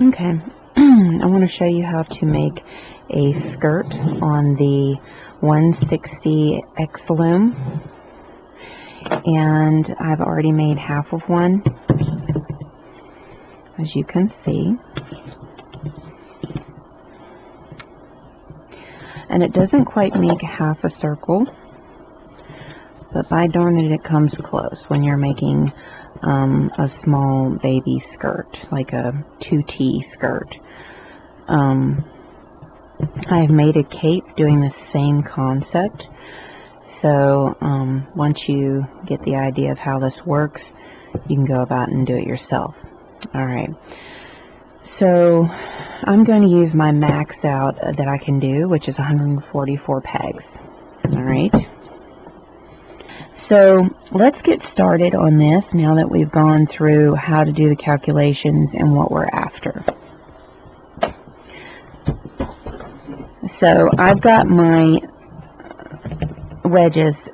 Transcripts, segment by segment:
Okay, I want to show you how to make a skirt on the 160X Loom, and I've already made half of one, as you can see. And it doesn't quite make half a circle, but by darn it, it comes close when you're making a small baby skirt, like a 2T skirt. I've made a cape doing the same concept, so once you get the idea of how this works, you can go about and do it yourself. Alright, so I'm going to use my max out that I can do, which is 144 pegs. Alright, so let's get started on this now that we've gone through how to do the calculations and what we're after. So I've got my wedges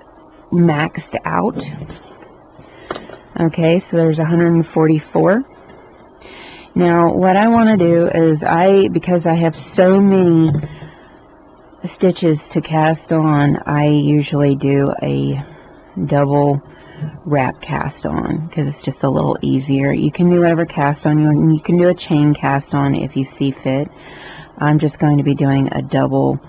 maxed out. Okay, so there's 144. Now what I want to do is, because I have so many stitches to cast on, I usually do a double wrap cast on because it's just a little easier. You can do whatever cast on you can do a chain cast on if you see fit. I'm just going to be doing a double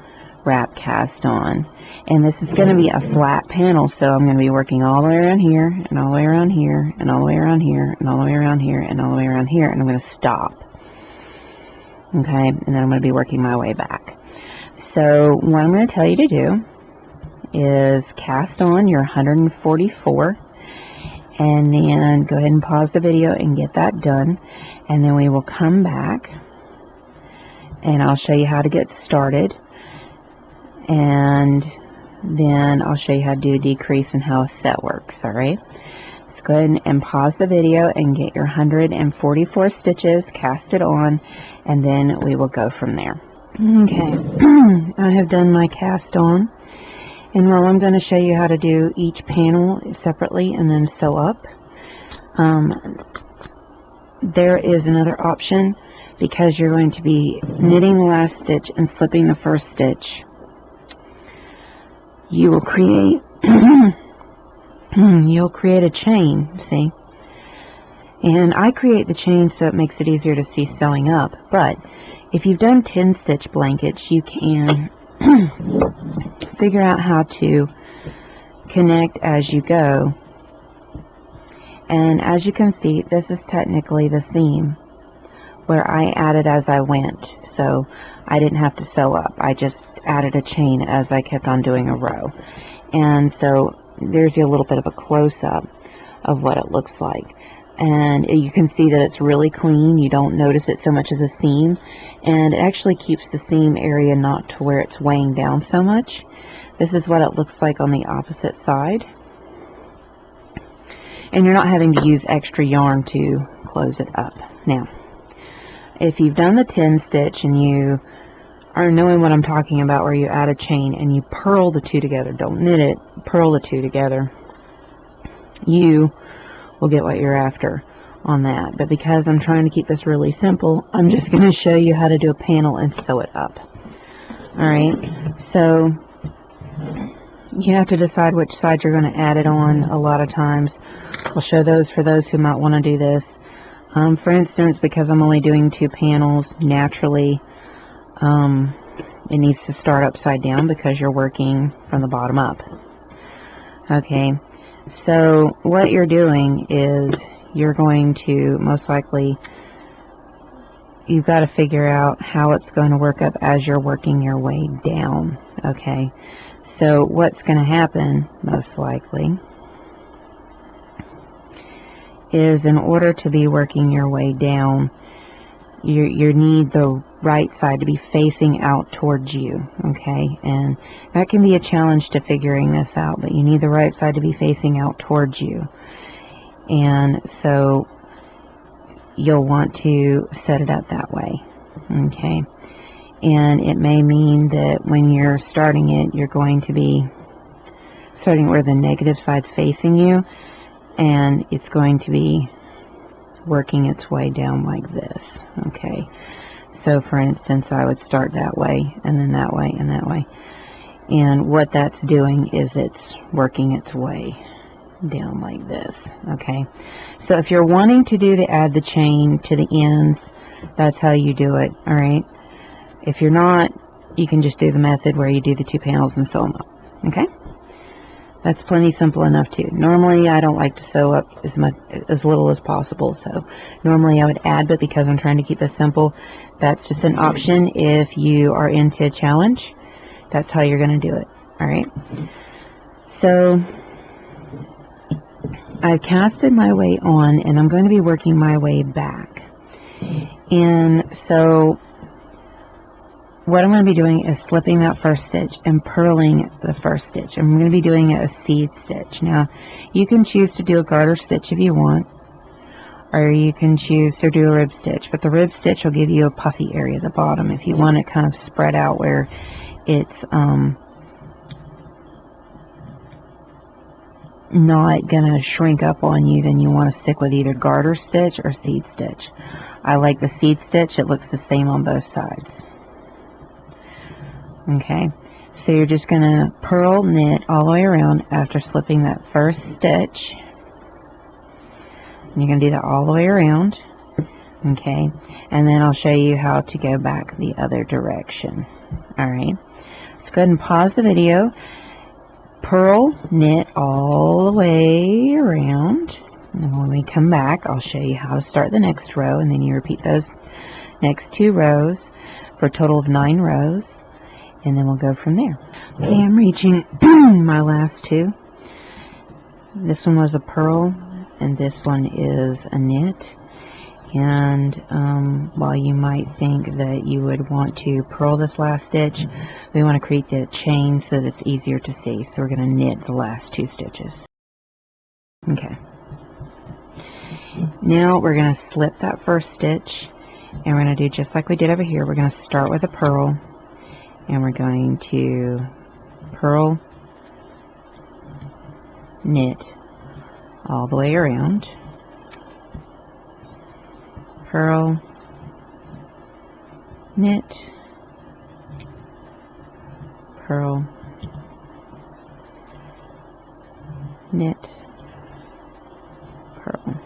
wrap cast on, and this is going to be a flat panel, so I'm going to be working all the way around here and all the way around here and all the way around here and all the way around here and all the way around here, and I'm going to stop. Okay, and then I'm going to be working my way back. So what I'm going to tell you to do is cast on your 144, and then go ahead and pause the video and get that done, and then we will come back and I'll show you how to get started, and then I'll show you how to do a decrease and how a set works. Alright, so go ahead and pause the video and get your 144 stitches casted on, and then we will go from there. Okay, I have done my cast on, and while I'm going to show you how to do each panel separately and then sew up, there is another option. Because you're going to be knitting the last stitch and slipping the first stitch, you will create you'll create a chain, see? And I create the chain so it makes it easier to see sewing up. But if you've done 10 stitch blankets, you can figure out how to connect as you go. And as you can see, this is technically the seam where I added as I went, so I didn't have to sew up. I just added a chain as I kept on doing a row. And so there's a little bit of a close-up of what it looks like. And you can see that it's really clean. You don't notice it so much as a seam, and it actually keeps the seam area not to where it's weighing down so much. This is what it looks like on the opposite side. And you're not having to use extra yarn to close it up. Now, if you've done the 10 stitch and you are knowing what I'm talking about, where you add a chain and you purl the two together, don't knit it, purl the two together, you will get what you're after on that. But because I'm trying to keep this really simple, I'm just going to show you how to do a panel and sew it up. Alright, so you have to decide which side you're going to add it on. A lot of times I'll show those for those who might want to do this. For instance, because I'm only doing 2 panels, naturally it needs to start upside down because you're working from the bottom up. Okay, so what you're doing is you're going to most likely, you've got to figure out how it's going to work up as you're working your way down. Okay, so what's going to happen most likely is, in order to be working your way down, you need the right side to be facing out towards you, okay? And that can be a challenge to figuring this out, but you need the right side to be facing out towards you. And so you'll want to set it up that way, okay? And it may mean that when you're starting it, you're going to be starting where the negative side's facing you, and it's going to be working its way down like this. Okay, so for instance, I would start that way, and then that way, and that way. And what that's doing is it's working its way down like this. Okay, so if you're wanting to do the add the chain to the ends, that's how you do it. All right, if you're not, you can just do the method where you do the 2 panels and sew them up. Okay, that's plenty simple enough too. Normally I don't like to sew up as little as possible, so normally I would add, but because I'm trying to keep this simple, that's just an option. If you are into a challenge, that's how you're going to do it. All right, so I've casted my way on, and I'm going to be working my way back. And so what I'm going to be doing is slipping that first stitch and purling the first stitch. I'm going to be doing a seed stitch. Now, you can choose to do a garter stitch if you want, or you can choose to do a rib stitch, but the rib stitch will give you a puffy area at the bottom. If you want it kind of spread out where it's not going to shrink up on you, then you want to stick with either garter stitch or seed stitch. I like the seed stitch. It looks the same on both sides. Okay, so you're just going to purl knit all the way around after slipping that first stitch. And you're going to do that all the way around. Okay, and then I'll show you how to go back the other direction. Alright, let's go ahead and pause the video. Purl knit all the way around. And then when we come back, I'll show you how to start the next row. And then you repeat those next 2 rows for a total of 9 rows. And then we'll go from there. Okay, I'm reaching my last 2. This one was a purl, and this one is a knit. And while you might think that you would want to purl this last stitch, we want to create the chain so that it's easier to see. So we're going to knit the last 2 stitches. Okay. Now we're going to slip that first stitch, and we're going to do just like we did over here. We're going to start with a purl. And we're going to purl, knit all the way around, purl, knit, purl, knit, purl,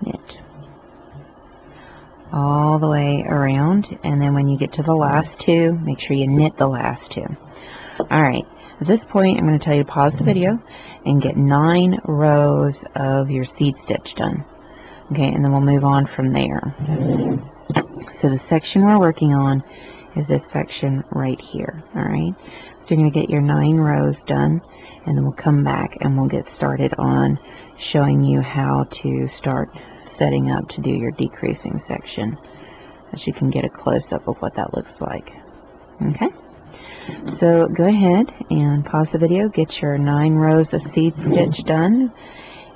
knit, all the way around. And then when you get to the last 2, make sure you knit the last 2. Alright, at this point I'm going to tell you to pause the video and get 9 rows of your seed stitch done. Okay, and then we'll move on from there. So the section we're working on is this section right here. Alright, so you're going to get your 9 rows done, and then we'll come back and we'll get started on showing you how to start setting up to do your decreasing section, as you can get a close-up of what that looks like. Okay, so go ahead and pause the video, get your 9 rows of seed stitch done,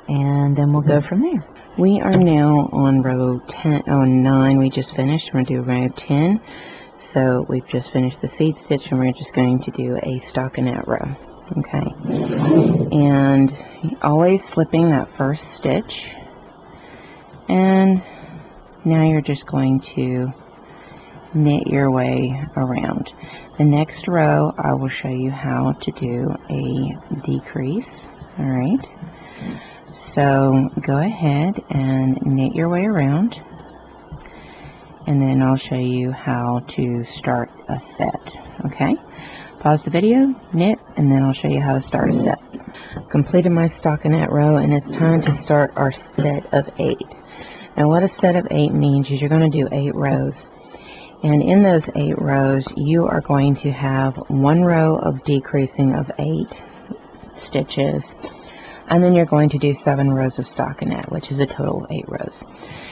and then we'll go from there. We are now on row 9. We just finished. We're going to do row 10. So we've just finished the seed stitch, and we're just going to do a stockinette row. Okay, and always slipping that first stitch. And now you're just going to knit your way around. The next row I will show you how to do a decrease. Alright, so go ahead and knit your way around, and then I'll show you how to start a set. Okay, pause the video, knit, and then I'll show you how to start a set. Completed my stockinette row, and it's time to start our set of 8. Now what a set of 8 means is you're going to do 8 rows. And in those 8 rows, you are going to have 1 row of decreasing of 8 stitches. And then you're going to do 7 rows of stockinette, which is a total of 8 rows.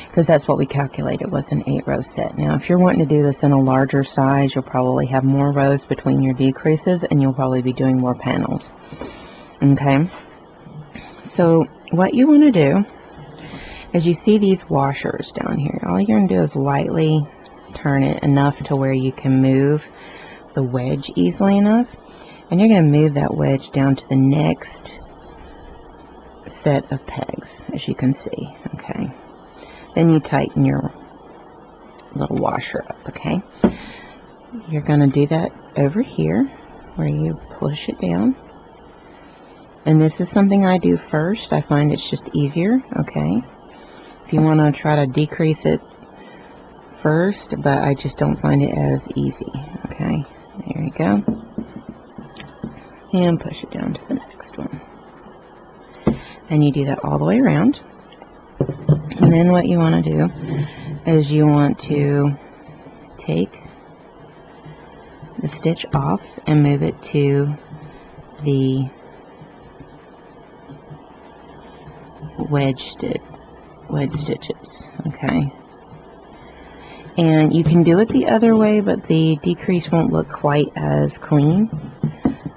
Because that's what we calculated was an 8-row set. Now if you're wanting to do this in a larger size, you'll probably have more rows between your decreases, and you'll probably be doing more panels. Okay? So what you want to do is, you see these washers down here. All you're going to do is lightly turn it enough to where you can move the wedge easily enough. And you're going to move that wedge down to the next set of pegs, as you can see. Okay, then you tighten your little washer up. Okay, you're going to do that over here where you push it down, and this is something I do first. I find it's just easier. Okay, if you want to try to decrease it first, but I just don't find it as easy. Okay, there you go, and push it down to the next one, and you do that all the way around. And then what you want to do is you want to take the stitch off and move it to the wedge stitches. Okay, and you can do it the other way, but the decrease won't look quite as clean.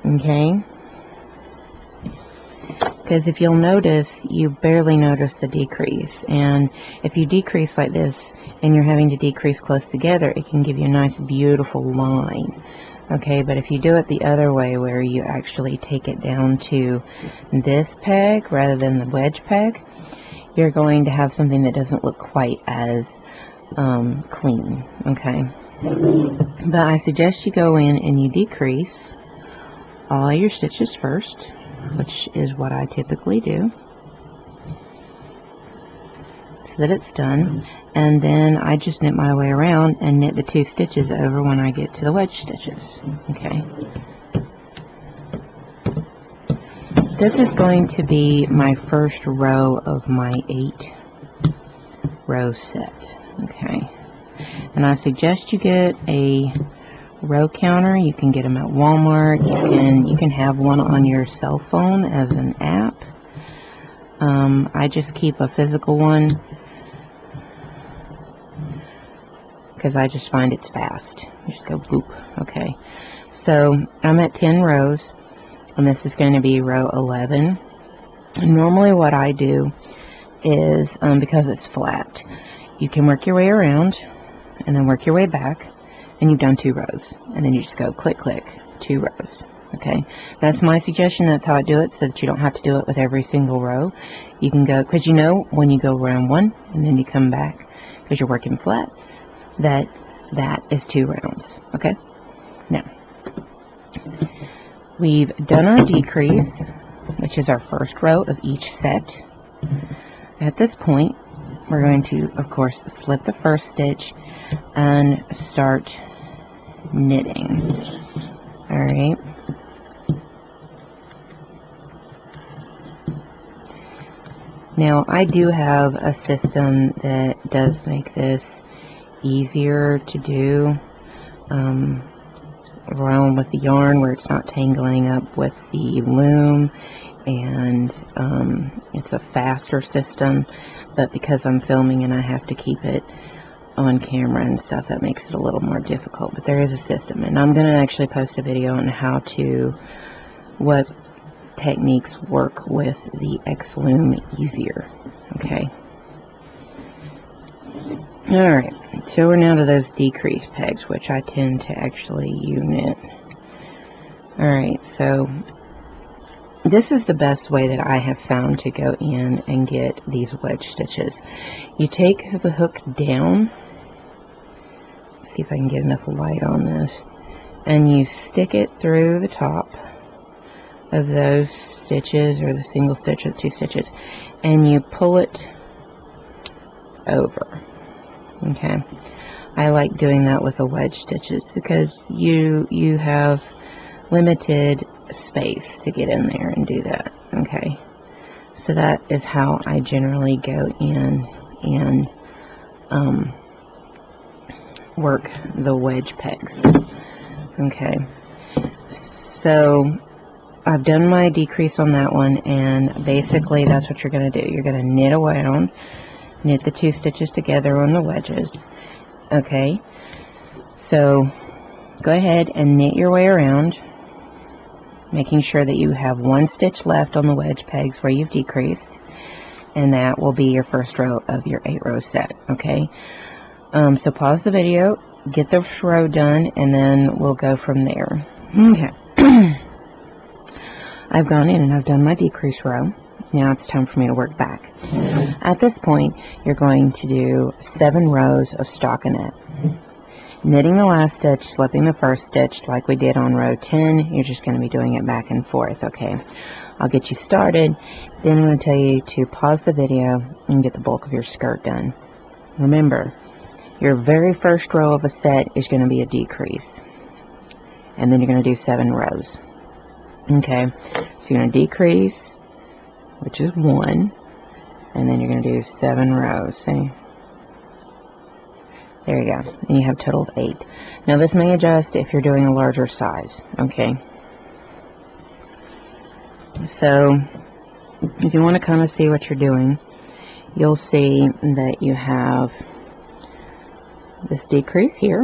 Okay, because if you'll notice, you barely notice the decrease, and if you decrease like this and you're having to decrease close together, it can give you a nice beautiful line. Okay, but if you do it the other way where you actually take it down to this peg rather than the wedge peg, you're going to have something that doesn't look quite as clean. Okay, but I suggest you go in and you decrease all your stitches first, which is what I typically do, so that it's done, and then I just knit my way around and knit the 2 stitches over when I get to the wedge stitches. Okay, this is going to be my first row of my 8 row set. Okay, and I suggest you get a row counter. You can get them at Walmart. You can have one on your cell phone as an app. I just keep a physical one because I just find it's fast. You just go boop. Okay, so I'm at 10 rows, and this is going to be row 11. And normally what I do is, because it's flat, you can work your way around and then work your way back, and you've done 2 rows, and then you just go click click 2 rows. Okay, that's my suggestion. That's how I do it, so that you don't have to do it with every single row. You can go, because you know when you go around 1 and then you come back, because you're working flat, that is 2 rounds. Okay, now we've done our decrease, which is our first row of each set. At this point, we're going to, of course, slip the first stitch and start knitting. Alright, now I do have a system that does make this easier to do around with the yarn, where it's not tangling up with the loom, and it's a faster system, but because I'm filming and I have to keep it on camera and stuff, that makes it a little more difficult. But there is a system, and I'm going to actually post a video on what techniques work with the X Loom easier. Okay, alright, so we're now to those decrease pegs, which I tend to actually knit. Alright, so this is the best way that I have found to go in and get these wedge stitches. You take the hook down, see if I can get enough light on this, and you stick it through the top of those stitches, or the single stitch or the 2 stitches, and you pull it over. Okay, I like doing that with the wedge stitches because you have limited space to get in there and do that. Okay, so that is how I generally go in and work the wedge pegs. Okay, so I've done my decrease on that one, and basically that's what you're going to do. You're going to knit around, knit the 2 stitches together on the wedges. Okay, so go ahead and knit your way around, making sure that you have 1 stitch left on the wedge pegs where you've decreased, and that will be your first row of your 8 row set. Okay, so pause the video, get the row done, and then we'll go from there. Okay, I've gone in and I've done my decrease row. now it's time for me to work back. At this point, you're going to do 7 rows of stockinette. Knitting the last stitch, slipping the first stitch like we did on row 10. You're just going to be doing it back and forth, okay? I'll get you started, then I'm going to tell you to pause the video and get the bulk of your skirt done. Remember, your very first row of a set is going to be a decrease, and then you're going to do 7 rows, okay? So you're going to decrease, which is 1, and then you're going to do 7 rows, see? There you go, and you have a total of 8. Now this may adjust if you're doing a larger size, okay? So, if you want to kind of see what you're doing, you'll see that you have this decrease here,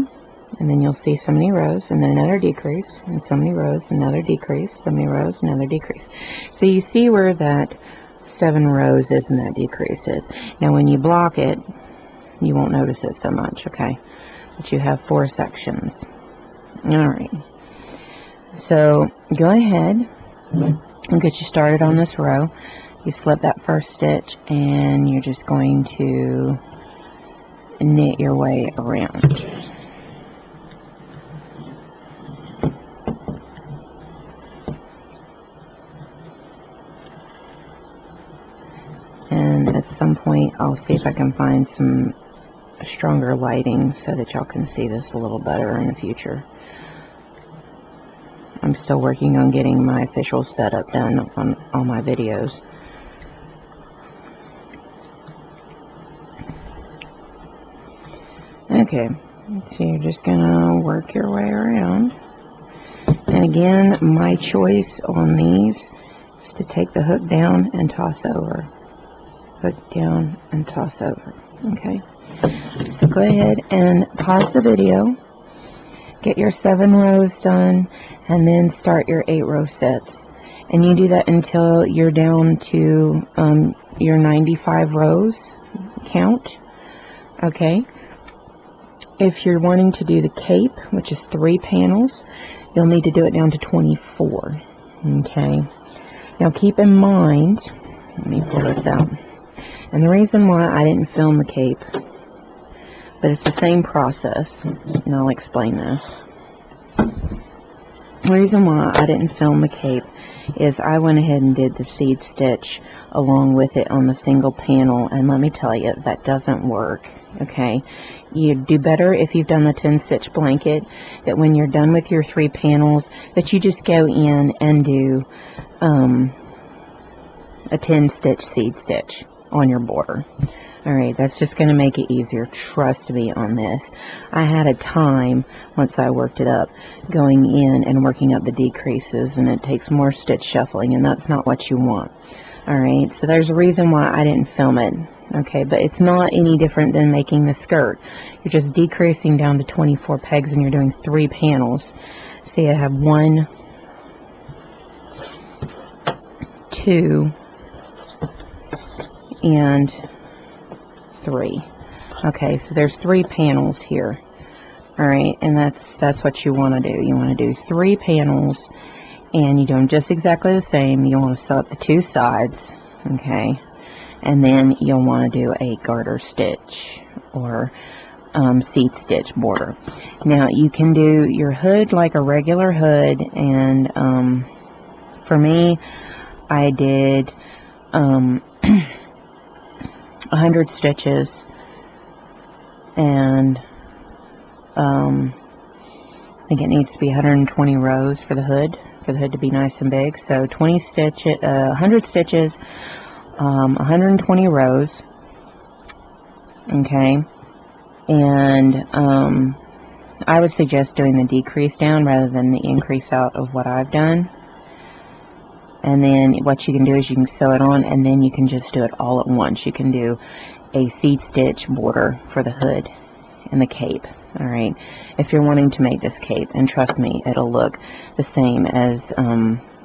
and then you'll see so many rows, and then another decrease, and so many rows, another decrease, so many rows, another decrease. So you see where that 7 rows is and that decrease is. Now when you block it, you won't notice it so much, okay? But you have 4 sections. Alright. So go ahead and get you started on this row. You slip that first stitch and you're just going to knit your way around. And at some point I'll see if I can find some stronger lighting so that y'all can see this a little better in the future. I'm still working on getting my official setup done on all my videos. Okay, so you're just gonna work your way around. And again, my choice on these is to take the hook down and toss over. Hook down and toss over. Okay, so go ahead and pause the video, get your 7 rows done, and then start your 8 row sets. And you do that until you're down to your 95 rows count. Okay, if you're wanting to do the cape, which is 3 panels, you'll need to do it down to 24. Okay, now keep in mind, let me pull this out. And the reason why I didn't film the cape, but it's the same process, and I'll explain this. The reason why I didn't film the cape is I went ahead and did the seed stitch along with it on the single panel, and let me tell you, that doesn't work, okay? You do better if you've done the 10 stitch blanket, that when you're done with your 3 panels, that you just go in and do a 10 stitch seed stitch on your border. Alright, that's just going to make it easier. Trust me on this. I had a time, once I worked it up, going in and working up the decreases, and it takes more stitch shuffling, and that's not what you want. Alright, so there's a reason why I didn't film it. Okay, but it's not any different than making the skirt. You're just decreasing down to 24 pegs, and you're doing 3 panels. See, I have 1, 2, and 3. Okay, so there's 3 panels here. Alright, and that's what you want to do. You want to do 3 panels, and you do them just exactly the same. You want to sew up the 2 sides, okay, and then you'll want to do a garter stitch or seed stitch border. Now you can do your hood like a regular hood, and for me, I did 100 stitches, and I think it needs to be 120 rows for the hood to be nice and big. So 100 stitches, 120 rows. Okay, and I would suggest doing the decrease down rather than the increase out of what I've done. And then what you can do is you can sew it on, and then you can just do it all at once. You can do a seed stitch border for the hood and the cape. Alright, if you're wanting to make this cape, and trust me, it'll look the same as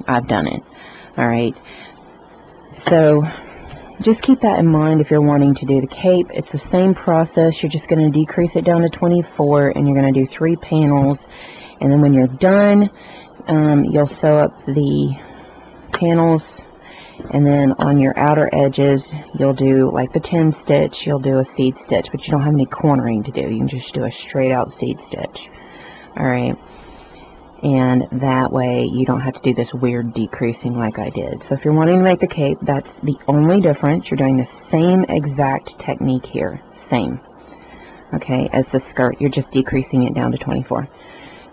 I've done it. Alright, so just keep that in mind if you're wanting to do the cape. It's the same process. You're just going to decrease it down to 24, and you're going to do 3 panels, and then when you're done, you'll sew up the panels, And then on your outer edges, you'll do like the 10 stitch, you'll do a seed stitch, but you don't have any cornering to do. You can just do a straight out seed stitch. Alright. And that way you don't have to do this weird decreasing like I did. So if you're wanting to make the cape, that's the only difference. You're doing the same exact technique here. Same. Okay, as the skirt. You're just decreasing it down to 24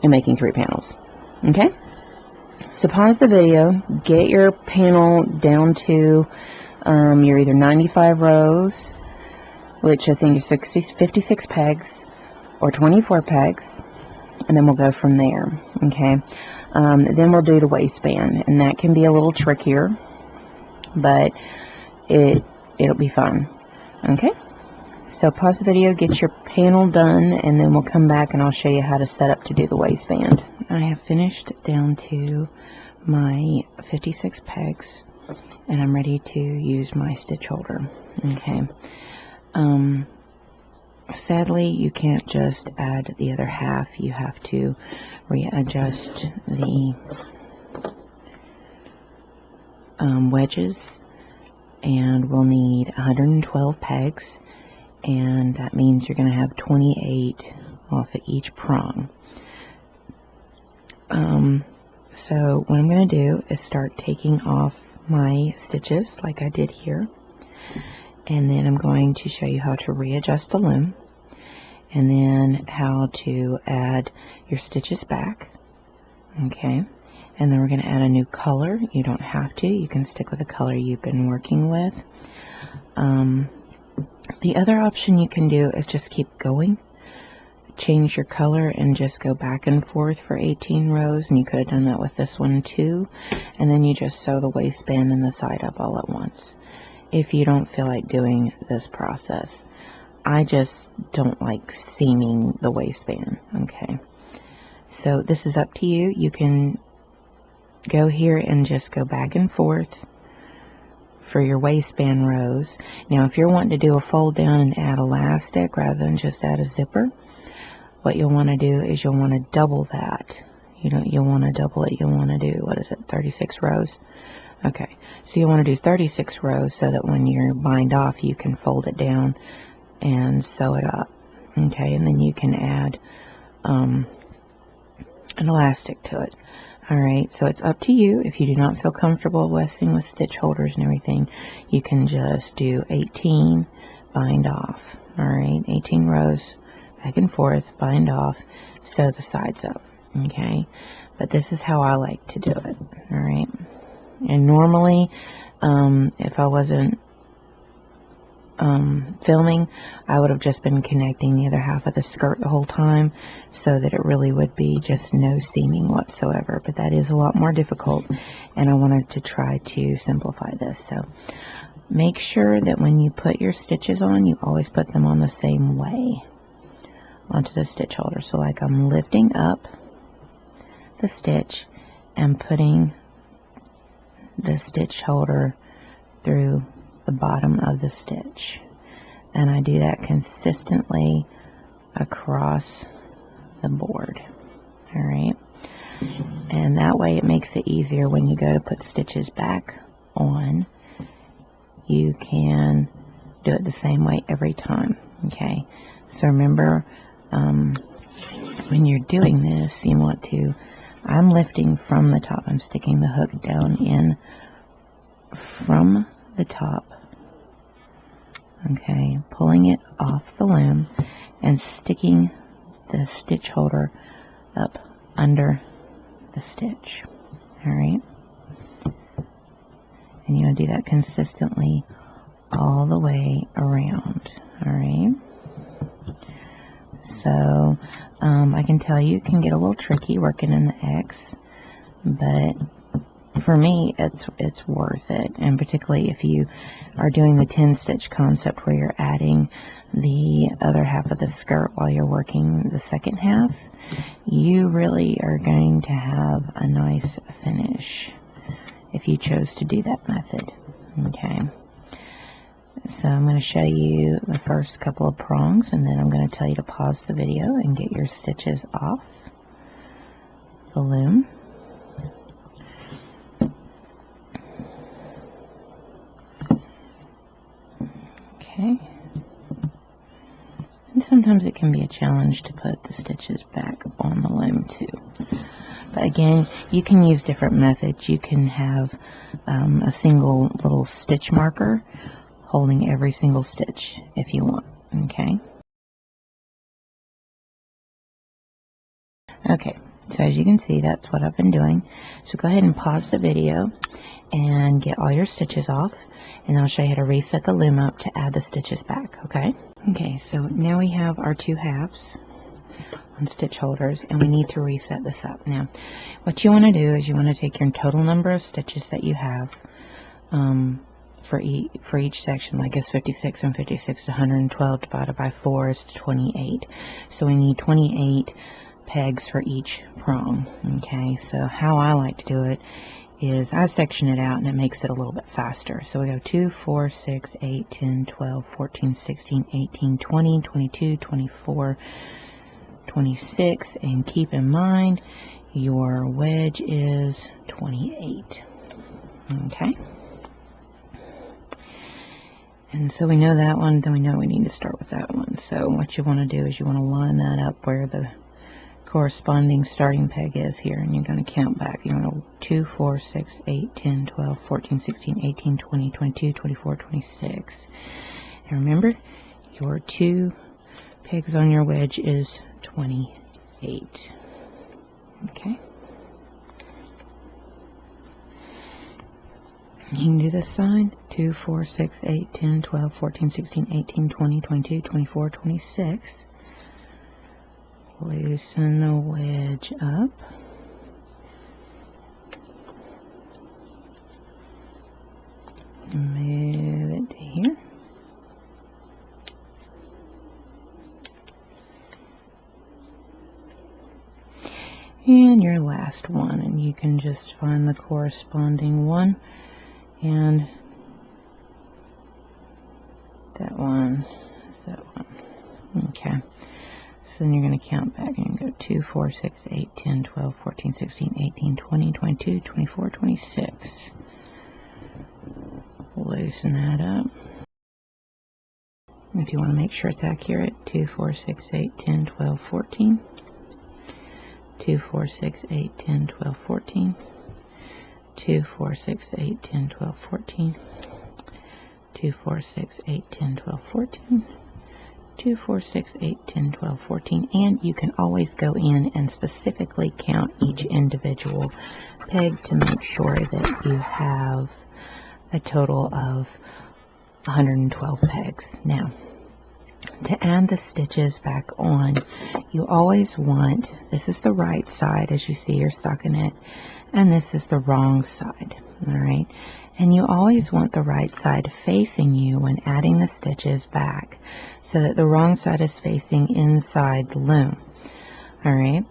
and making 3 panels. Okay? So pause the video, get your panel down to your either 95 rows, which I think is 56 pegs, or 24 pegs, and then we'll go from there. Okay, then we'll do the waistband, and that can be a little trickier, but it'll be fun. Okay, so pause the video, get your panel done, and then we'll come back and I'll show you how to set up to do the waistband. I have finished down to my 56 pegs, and I'm ready to use my stitch holder. Okay. Sadly, you can't just add the other half. You have to readjust the wedges, and we'll need 112 pegs, and that means you're going to have 28 off of each prong. So what I'm going to do is start taking off my stitches like I did here, and then I'm going to show you how to readjust the loom, and then how to add your stitches back. Okay, and then we're going to add a new color. You don't have to, you can stick with the color you've been working with. The other option you can do is just keep going, change your color and just go back and forth for 18 rows, and you could have done that with this one too, and then you just sew the waistband and the side up all at once if you don't feel like doing this process. I just don't like seaming the waistband. Okay, so this is up to you. You can go here and just go back and forth for your waistband rows. Now if you're wanting to do a fold down and add elastic rather than just add a zipper, what you'll want to do is you'll want to double that. You'll want to double it. You'll want to do, what is it, 36 rows? Okay, so you want to do 36 rows so that when you bind off, you can fold it down and sew it up. Okay, and then you can add an elastic to it. Alright, so it's up to you. If you do not feel comfortable messing with stitch holders and everything, you can just do 18, bind off. Alright, 18 rows, back and forth, bind off, sew the sides up. Okay, but this is how I like to do it. Alright, and normally, if I wasn't filming, I would have just been connecting the other half of the skirt the whole time so that it really would be just no seaming whatsoever, but that is a lot more difficult, and I wanted to try to simplify this. So make sure that when you put your stitches on, you always put them on the same way onto the stitch holder. So like I'm lifting up the stitch and putting the stitch holder through the bottom of the stitch, and I do that consistently across the board. Alright, and that way it makes it easier when you go to put stitches back on. You can do it the same way every time. Okay, so remember, when you're doing this, you want to, I'm lifting from the top, I'm sticking the hook down in from the top. Okay, pulling it off the loom and sticking the stitch holder up under the stitch. Alright, and you'll do that consistently all the way around. Alright, so I can tell you it can get a little tricky working in the X, but for me it's worth it, and particularly if you are doing the 10 stitch concept where you're adding the other half of the skirt while you're working the second half, you really are going to have a nice finish if you chose to do that method. Okay, so I'm going to show you the first couple of prongs, and then I'm going to tell you to pause the video and get your stitches off the loom. Okay. And sometimes it can be a challenge to put the stitches back on the loom too. But again, you can use different methods. You can have a single little stitch marker holding every single stitch if you want. Okay. Okay, so as you can see, that's what I've been doing. So go ahead and pause the video and get all your stitches off, and I'll show you how to reset the loom up to add the stitches back, okay? Okay, so now we have our 2 halves on stitch holders, and we need to reset this up. Now, what you want to do is you want to take your total number of stitches that you have for each section. Like it's 56 and 56 to 112 divided by 4 is 28. So we need 28 pegs for each prong. Okay, so how I like to do it is I section it out and it makes it a little bit faster. So we go 2, 4, 6, 8, 10, 12, 14, 16, 18, 20, 22, 24, 26, and keep in mind your wedge is 28. Okay, and so we know that one, then we know we need to start with that one. So what you want to do is you want to line that up where the corresponding starting peg is here, and you're going to count back. You know, 2, 4, 6, 8, 10, 12, 14, 16, 18, 20, 22, 24, 26. And remember, your 2 pegs on your wedge is 28. Okay. You can do this side. 2, 4, 6, 8, 10, 12, 14, 16, 18, 20, 22, 24, 26. Loosen the wedge up. Move it to here. And your last one, and you can just find the corresponding one, and that one is that one. Okay. So then you're going to count back and go 2, 4, 6, 8, 10, 12, 14, 16, 18, 20, 22, 24, 26. Loosen that up. If you want to make sure it's accurate, 2, 4, 6, 8, 10, 12, 14. 2, 4, 6, 8, 10, 12, 14. 2, 4, 6, 8, 10, 12, 14. 2, 4, 6, 8, 10, 12, 14. 2, 4, 6, 8, 10, 12, 14, and you can always go in and specifically count each individual peg to make sure that you have a total of 112 pegs. Now, to add the stitches back on, you always want, this is the right side as you see your stockinette, and this is the wrong side, alright? And you always want the right side facing you when adding the stitches back, so that the wrong side is facing inside the loom. Alright?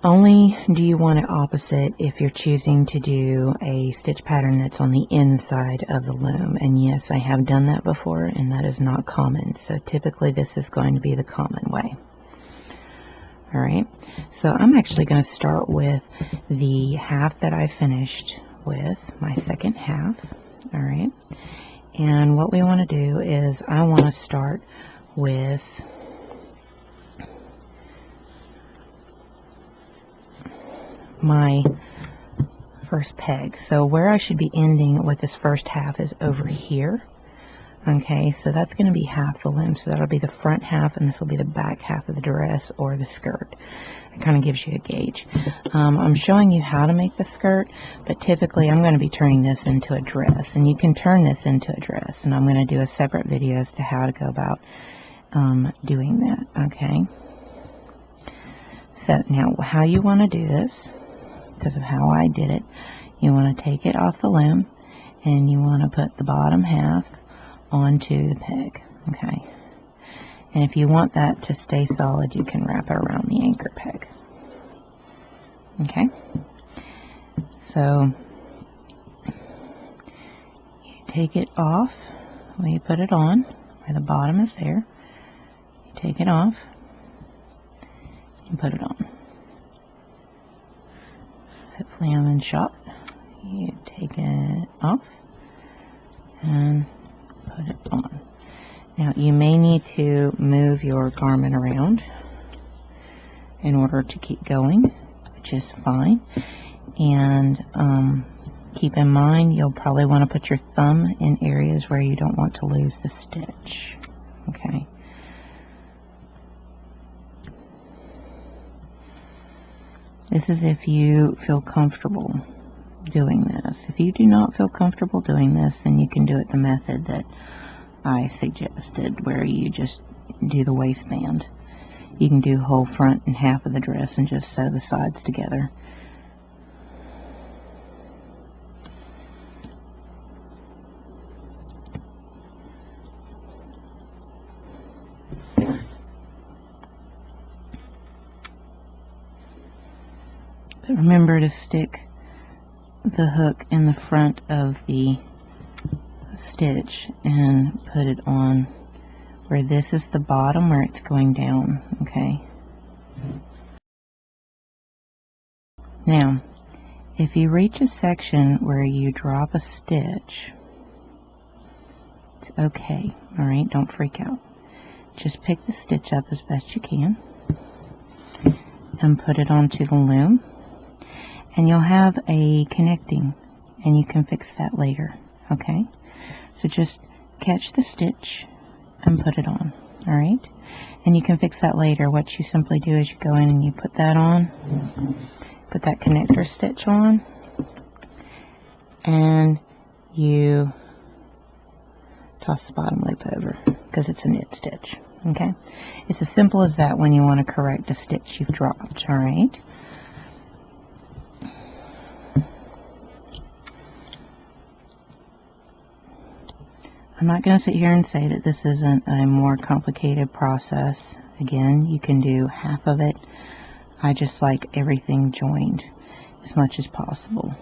Only do you want it opposite if you're choosing to do a stitch pattern that's on the inside of the loom. And yes, I have done that before, and that is not common. So typically this is going to be the common way. Alright? So I'm actually going to start with the half that I finished with, my second half. Alright, and what we want to do is I want to start with my first peg. So where I should be ending with this first half is over here. Okay, so that's going to be half the loom. So that'll be the front half, and this will be the back half of the dress or the skirt. It kind of gives you a gauge. I'm showing you how to make the skirt, but typically I'm going to be turning this into a dress, and you can turn this into a dress, and I'm going to do a separate video as to how to go about doing that. Okay, so now how you want to do this, because of how I did it, you want to take it off the loom, and you want to put the bottom half onto the peg. Okay, and if you want that to stay solid, you can wrap it around the anchor peg. Okay, so you take it off when you put it on, where the bottom is there. You take it off and put it on. Hopefully I'm in shot. You take it off and put it on. Now you may need to move your garment around in order to keep going, which is fine. And keep in mind, you'll probably want to put your thumb in areas where you don't want to lose the stitch. Okay. This is if you feel comfortable doing this. If you do not feel comfortable doing this, then you can do it the method that I suggested, where you just do the waistband. You can do whole front and half of the dress and just sew the sides together. But remember to stick the hook in the front of the stitch and put it on where this is the bottom, where it's going down. Okay. Now, if you reach a section where you drop a stitch, it's okay. Alright, don't freak out. Just pick the stitch up as best you can and put it onto the loom, and you'll have a connecting, and you can fix that later. Okay, so just catch the stitch and put it on. Alright, and you can fix that later. What you simply do is you go in and you put that on, put that connector stitch on, and you toss the bottom loop over because it's a knit stitch. Okay, it's as simple as that when you want to correct a stitch you've dropped. Alright, I'm not going to sit here and say that this isn't a more complicated process. Again, you can do half of it. I just like everything joined as much as possible.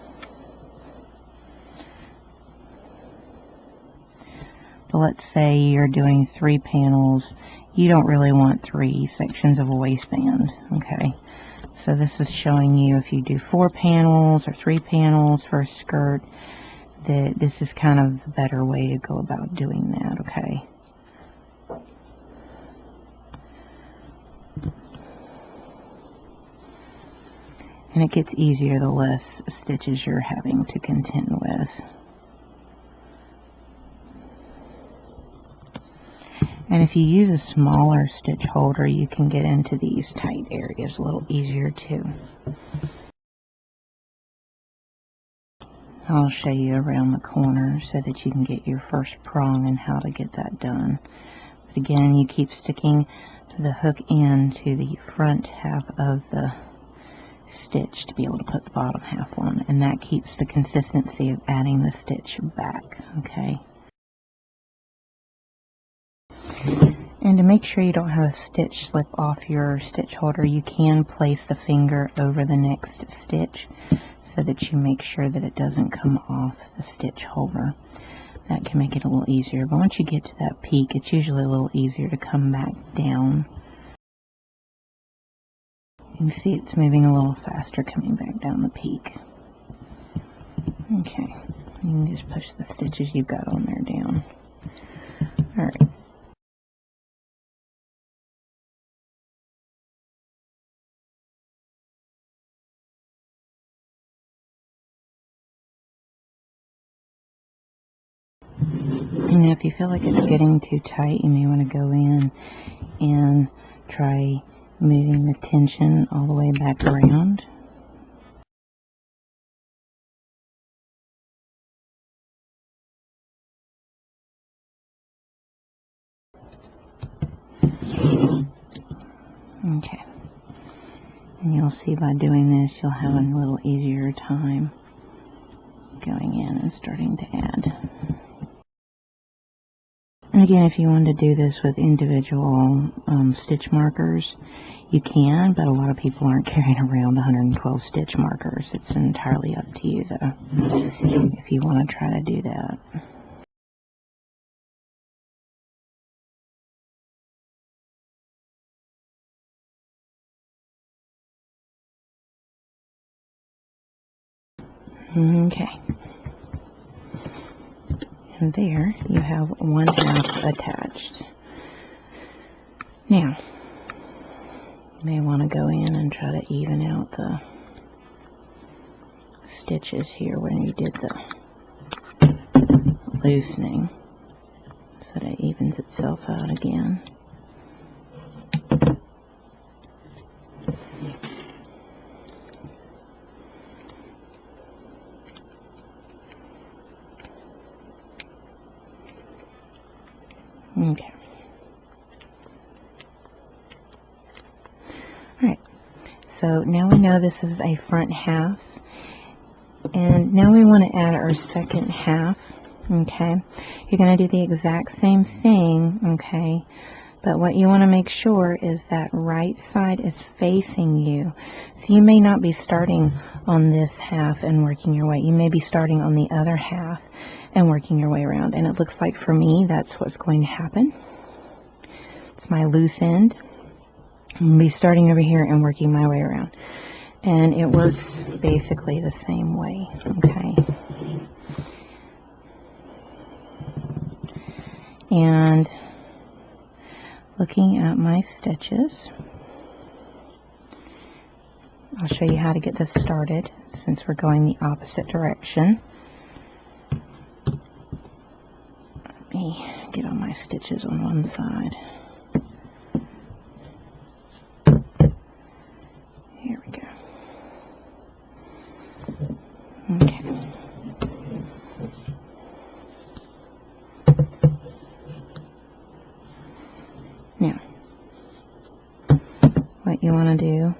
But let's say you're doing 3 panels. You don't really want 3 sections of a waistband. Okay, so this is showing you if you do 4 panels or 3 panels for a skirt, that this is kind of the better way to go about doing that. Okay, and it gets easier the less stitches you're having to contend with. And if you use a smaller stitch holder, you can get into these tight areas a little easier too. I'll show you around the corner so that you can get your first prong and how to get that done. But again, you keep sticking the hook in to the front half of the stitch to be able to put the bottom half on, and that keeps the consistency of adding the stitch back. Okay. And to make sure you don't have a stitch slip off your stitch holder, you can place the finger over the next stitch so that you make sure that it doesn't come off the stitch holder. That can make it a little easier, but once you get to that peak, it's usually a little easier to come back down. You can see it's moving a little faster coming back down the peak. Okay, you can just push the stitches you've got on there down. Alright. And if you feel like it's getting too tight, you may want to go in and try moving the tension all the way back around. Okay. And you'll see by doing this, you'll have a little easier time going in and starting to add. And again, if you want to do this with individual stitch markers, you can, but a lot of people aren't carrying around 112 stitch markers. It's entirely up to you, though, if you want to try to do that. Okay. And there you have 1/2 attached. Now, you may want to go in and try to even out the stitches here when you did the loosening, so that it evens itself out again. Okay. Alright, so now we know this is a front half, and now we want to add our second half. Okay, you're going to do the exact same thing, okay, but what you want to make sure is that right side is facing you. So you may not be starting on this half and working your way. You may be starting on the other half and working your way around, and it looks like for me that's what's going to happen. It's my loose end. I'm going to be starting over here and working my way around, and it works basically the same way. Okay, and looking at my stitches, I'll show you how to get this started since we're going the opposite direction. Let me get all my stitches on one side. Here we go. Okay. Now, what you want to do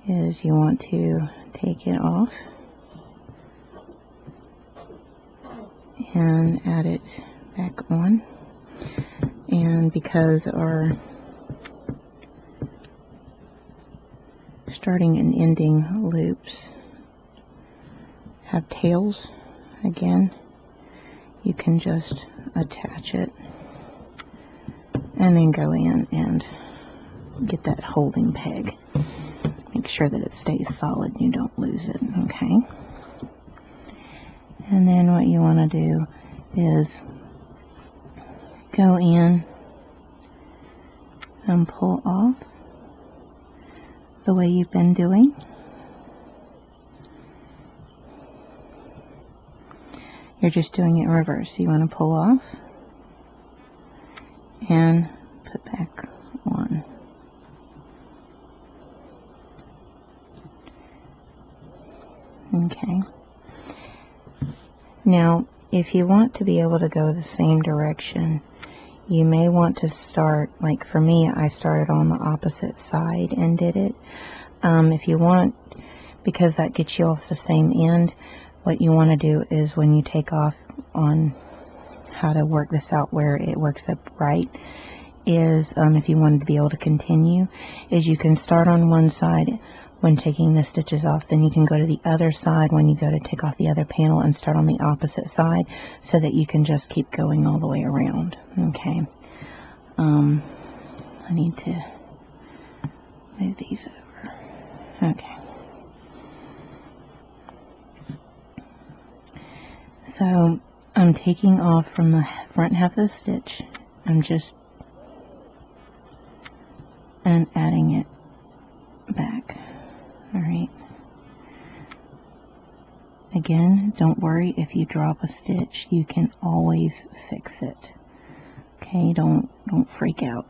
is you want to take it off and add it back on. And because our starting and ending loops have tails, again, you can just attach it and then go in and get that holding peg. Make sure that it stays solid and you don't lose it, okay? And then what you want to do is go in and pull off the way you've been doing. You're just doing it in reverse. You want to pull off and put back on. Okay. Now, if you want to be able to go the same direction, you may want to start, like for me, I started on the opposite side and did it. If you want, because that gets you off the same end, what you want to do is when you take off, on how to work this out where it works up right, is if you wanted to be able to continue, is you can start on one side when taking the stitches off, then you can go to the other side when you go to take off the other panel and start on the opposite side, so that you can just keep going all the way around. Okay, I need to move these over. Okay, so I'm taking off from the front half of the stitch. I'm just and adding it back. Alright. Again, don't worry if you drop a stitch. You can always fix it. Okay, don't freak out.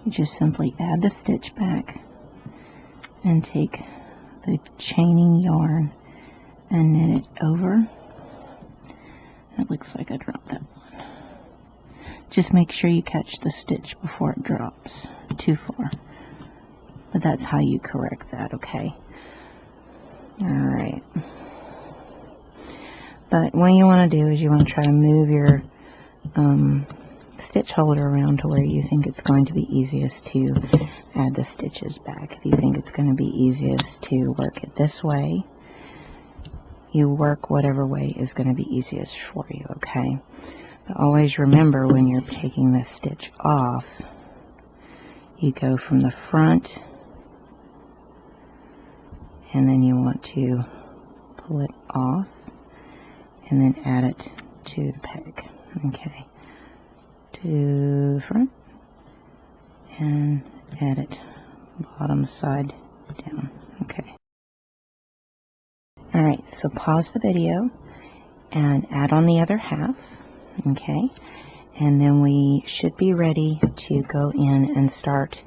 You just simply add the stitch back and take the chaining yarn and knit it over. It looks like I dropped that one. Just make sure you catch the stitch before it drops too far. But that's how you correct that, okay? Alright. But what you want to do is you want to try to move your stitch holder around to where you think it's going to be easiest to add the stitches back. If you think it's going to be easiest to work it this way, you work whatever way is going to be easiest for you, okay? But always remember, when you're taking the stitch off, you go from the front, and then you want to pull it off and then add it to the peg. Okay, to the front and add it bottom side down. Okay. Alright, so pause the video and add on the other half. Okay, and then we should be ready to go in and start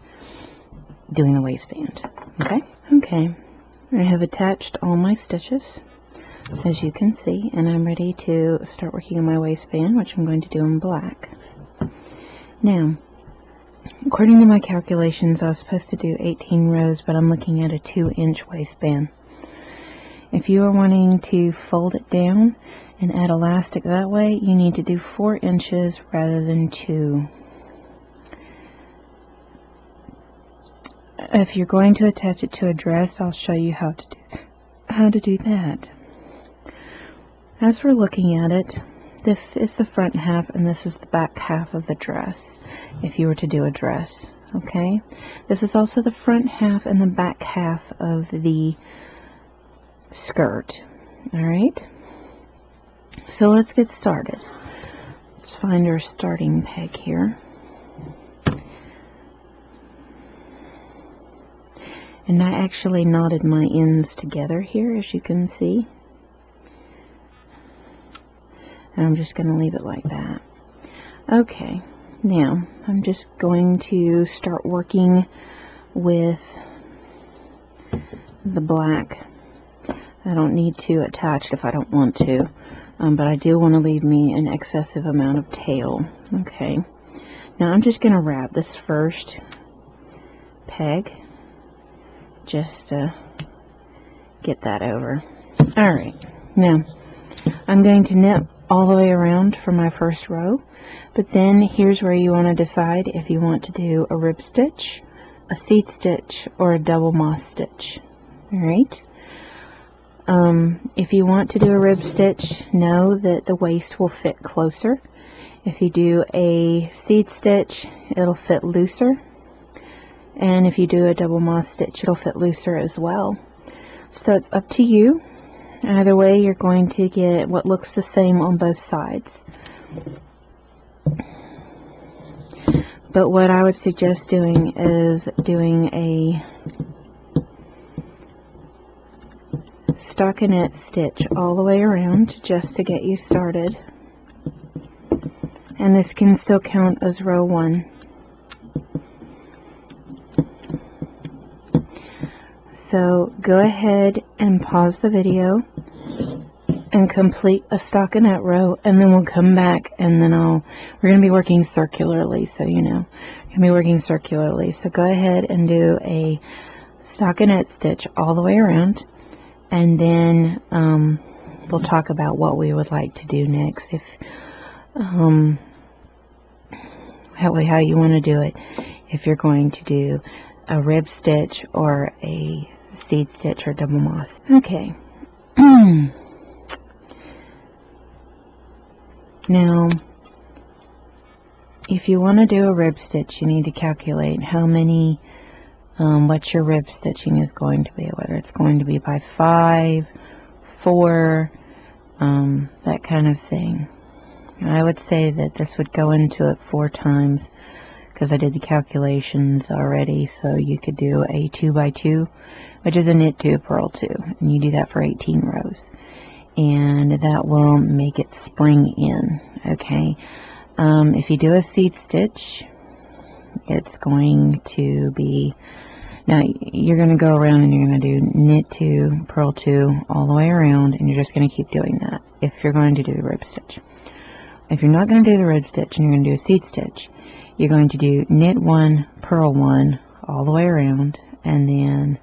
doing the waistband. Okay? Okay, I have attached all my stitches, as you can see, and I'm ready to start working on my waistband, which I'm going to do in black. Now, according to my calculations, I was supposed to do 18 rows, but I'm looking at a 2-inch waistband. If you are wanting to fold it down and add elastic that way, you need to do 4 inches rather than 2. If you're going to attach it to a dress, I'll show you how to do that. As we're looking at it, this is the front half and this is the back half of the dress, if you were to do a dress. Okay? This is also the front half and the back half of the skirt. Alright? So let's get started. Let's find our starting peg here. And I actually knotted my ends together here, as you can see. And I'm just going to leave it like that. Okay, now I'm just going to start working with the black. I don't need to attach it if I don't want to, but I do want to leave me an excessive amount of tail. Okay, now I'm just going to wrap this first peg just to get that over. Alright, now I'm going to knit all the way around for my first row, but then here's where you want to decide if you want to do a rib stitch, a seed stitch, or a double moss stitch. Alright, if you want to do a rib stitch, know that the waist will fit closer. If you do a seed stitch, it'll fit looser, and if you do a double moss stitch, it'll fit looser as well. So it's up to you. Either way, you're going to get what looks the same on both sides. But what I would suggest doing is doing a stockinette stitch all the way around just to get you started. And this can still count as row 1. So go ahead and pause the video and complete a stockinette row, and then we'll come back and then we're going to be working circularly, so you know. We're going to be working circularly. So go ahead and do a stockinette stitch all the way around, and then we'll talk about what we would like to do next, if how you want to do it, if you're going to do a rib stitch or a seed stitch or double moss. Okay. Now, if you want to do a rib stitch, you need to calculate how many, what your rib stitching is going to be, whether it's going to be by 5, 4, that kind of thing. I would say that this would go into it 4 times, because I did the calculations already. So you could do a 2x2, which is a knit 2, purl 2, and you do that for 18 rows, and that will make it spring in. Okay, if you do a seed stitch, it's going to be, now you're going to go around and you're going to do knit 2, purl 2 all the way around, and you're just going to keep doing that if you're going to do the rib stitch. If you're not going to do the rib stitch and you're going to do a seed stitch, you're going to do knit 1, purl 1 all the way around, and then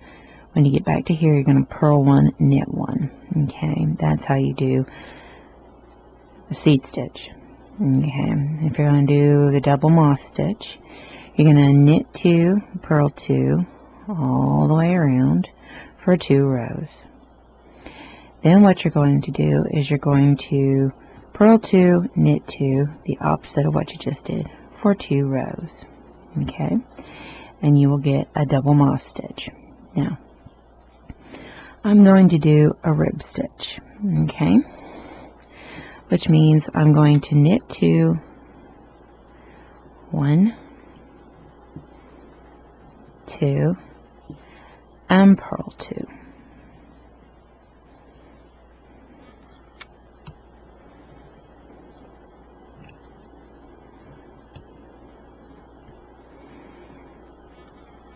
when you get back to here, you're going to purl 1, knit 1. Okay, that's how you do a seed stitch. Okay, if you're going to do the double moss stitch, you're going to knit 2, purl 2 all the way around for 2 rows. Then what you're going to do is you're going to purl 2, knit 2, the opposite of what you just did, for 2 rows. Okay, and you will get a double moss stitch. Now, I'm going to do a rib stitch. Okay, which means I'm going to knit 2, 1, 2, and purl 2.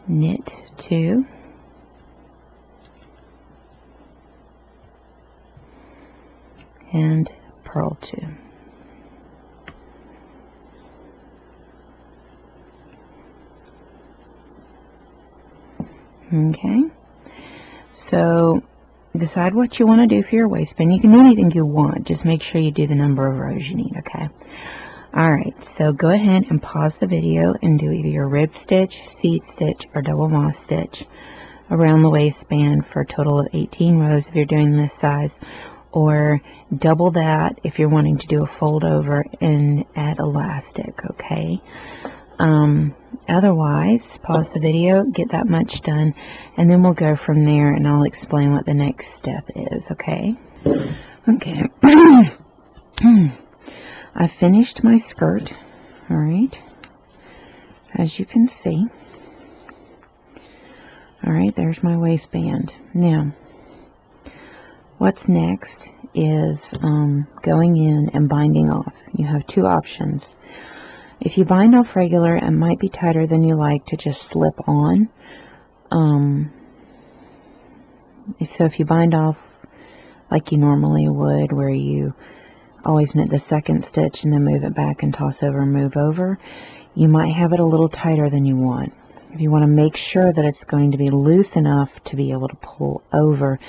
Knit 2, and purl 2. Okay, so decide what you want to do for your waistband. You can do anything you want, just make sure you do the number of rows you need, okay? Alright, so go ahead and pause the video and do either your rib stitch, seed stitch, or double moss stitch around the waistband for a total of 18 rows if you're doing this size, or double that if you're wanting to do a fold over and add elastic, okay? Otherwise, pause the video, get that much done, and then we'll go from there and I'll explain what the next step is, okay? Okay. I finished my skirt, alright, as you can see. Alright, there's my waistband. Now, what's next is going in and binding off. You have two options. If you bind off regular, it might be tighter than you like to just slip on. If you bind off like you normally would, where you always knit the second stitch and then move it back and toss over and move over, you might have it a little tighter than you want. If you want to make sure that it's going to be loose enough to be able to pull over,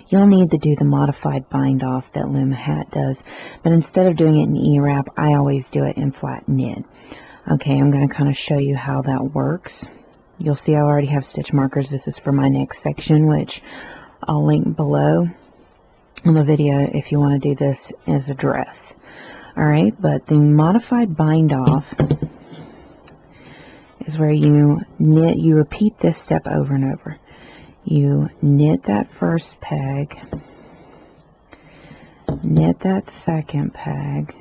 you'll need to do the modified bind off that Loom Hat does. But instead of doing it in E-wrap, I always do it in flat knit. Okay, I'm going to kind of show you how that works. You'll see I already have stitch markers. This is for my next section, which I'll link below in the video if you want to do this as a dress. Alright, but the modified bind off is where you knit, you repeat this step over and over. You knit that first peg, knit that second peg,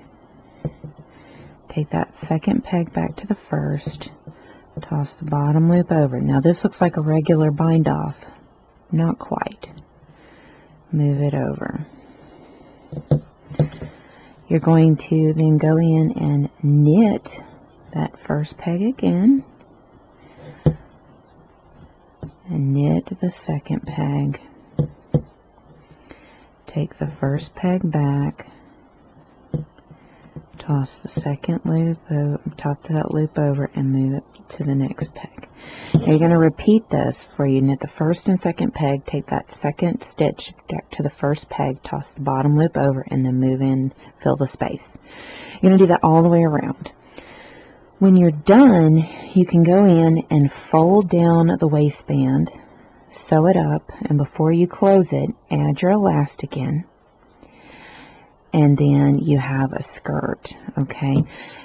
take that second peg back to the first, toss the bottom loop over. Now this looks like a regular bind off, not quite. Move it over. You're going to then go in and knit that first peg again, and knit the second peg. Take the first peg back, toss the second loop over, top that loop over, and move it to the next peg. Now you're going to repeat this where you knit the first and second peg, take that second stitch back to the first peg, toss the bottom loop over, and then move in, fill the space. You're going to do that all the way around. When you're done, you can go in and fold down the waistband, sew it up, and before you close it, add your elastic in, and then you have a skirt, okay?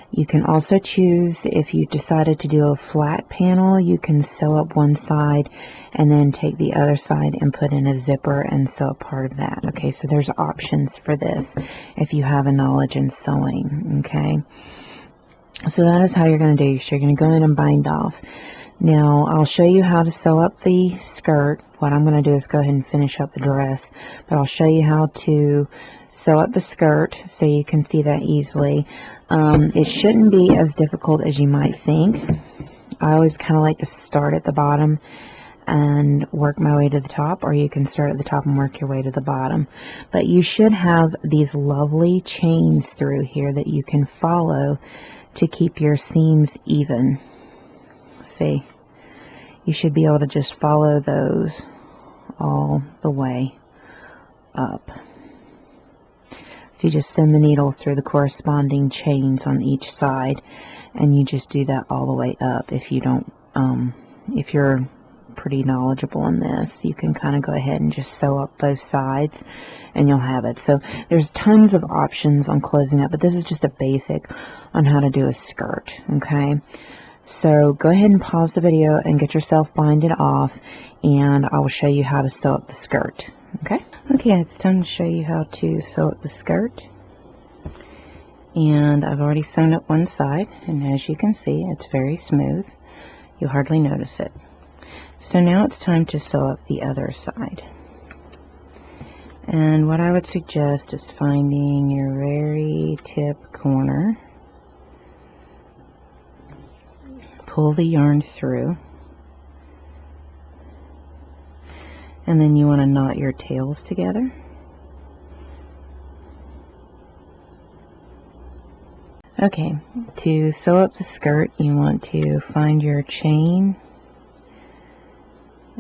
You can also choose, if you decided to do a flat panel, you can sew up one side and then take the other side and put in a zipper and sew up part of that, okay? So there's options for this if you have a knowledge in sewing, okay? So that is how you're going to do. So you're going to go in and bind off. Now, I'll show you how to sew up the skirt. What I'm going to do is go ahead and finish up the dress, but I'll show you how to sew up the skirt so you can see that easily. It shouldn't be as difficult as you might think. I always kind of like to start at the bottom and work my way to the top, or you can start at the top and work your way to the bottom. But you should have these lovely chains through here that you can follow to keep your seams even. See, you should be able to just follow those all the way up. So you just send the needle through the corresponding chains on each side, and you just do that all the way up. If you don't, if you're pretty knowledgeable in this, you can kind of go ahead and just sew up both sides and you'll have it. So there's tons of options on closing up, but this is just a basic on how to do a skirt, okay? So go ahead and pause the video and get yourself binded off, and I will show you how to sew up the skirt, okay? Okay, it's time to show you how to sew up the skirt. And I've already sewn up one side, and as you can see, it's very smooth. You hardly notice it. So now it's time to sew up the other side. And what I would suggest is finding your very tip corner, pull the yarn through, and then you want to knot your tails together. Okay, to sew up the skirt, you want to find your chain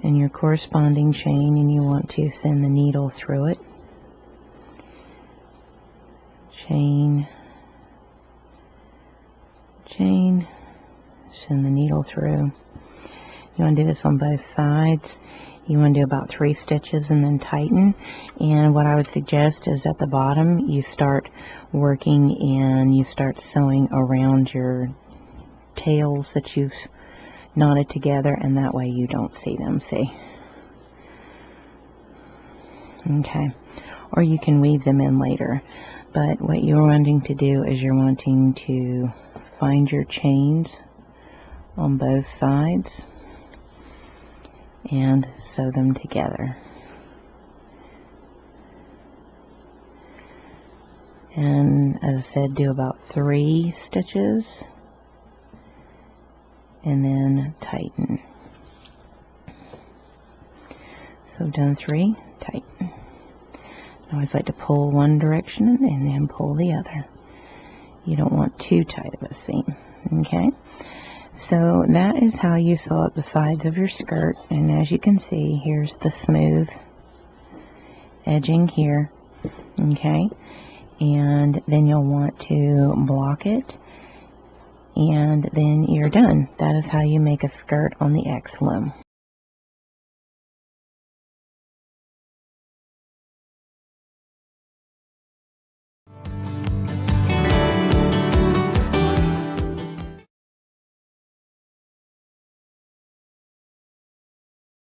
and your corresponding chain, and you want to send the needle through it. Chain, chain, send the needle through. You want to do this on both sides. You want to do about 3 stitches and then tighten. And what I would suggest is at the bottom you start working and you start sewing around your tails that you've knotted together, and that way you don't see them, see? Okay. Or you can weave them in later. But what you're wanting to do is you're wanting to find your chains on both sides and sew them together. And as I said, do about 3 stitches and then tighten. So I've done 3, tighten. I always like to pull one direction and then pull the other. You don't want too tight of a seam. Okay? So that is how you sew up the sides of your skirt, and as you can see, here's the smooth edging here, okay, and then you'll want to block it, and then you're done. That is how you make a skirt on the X Loom.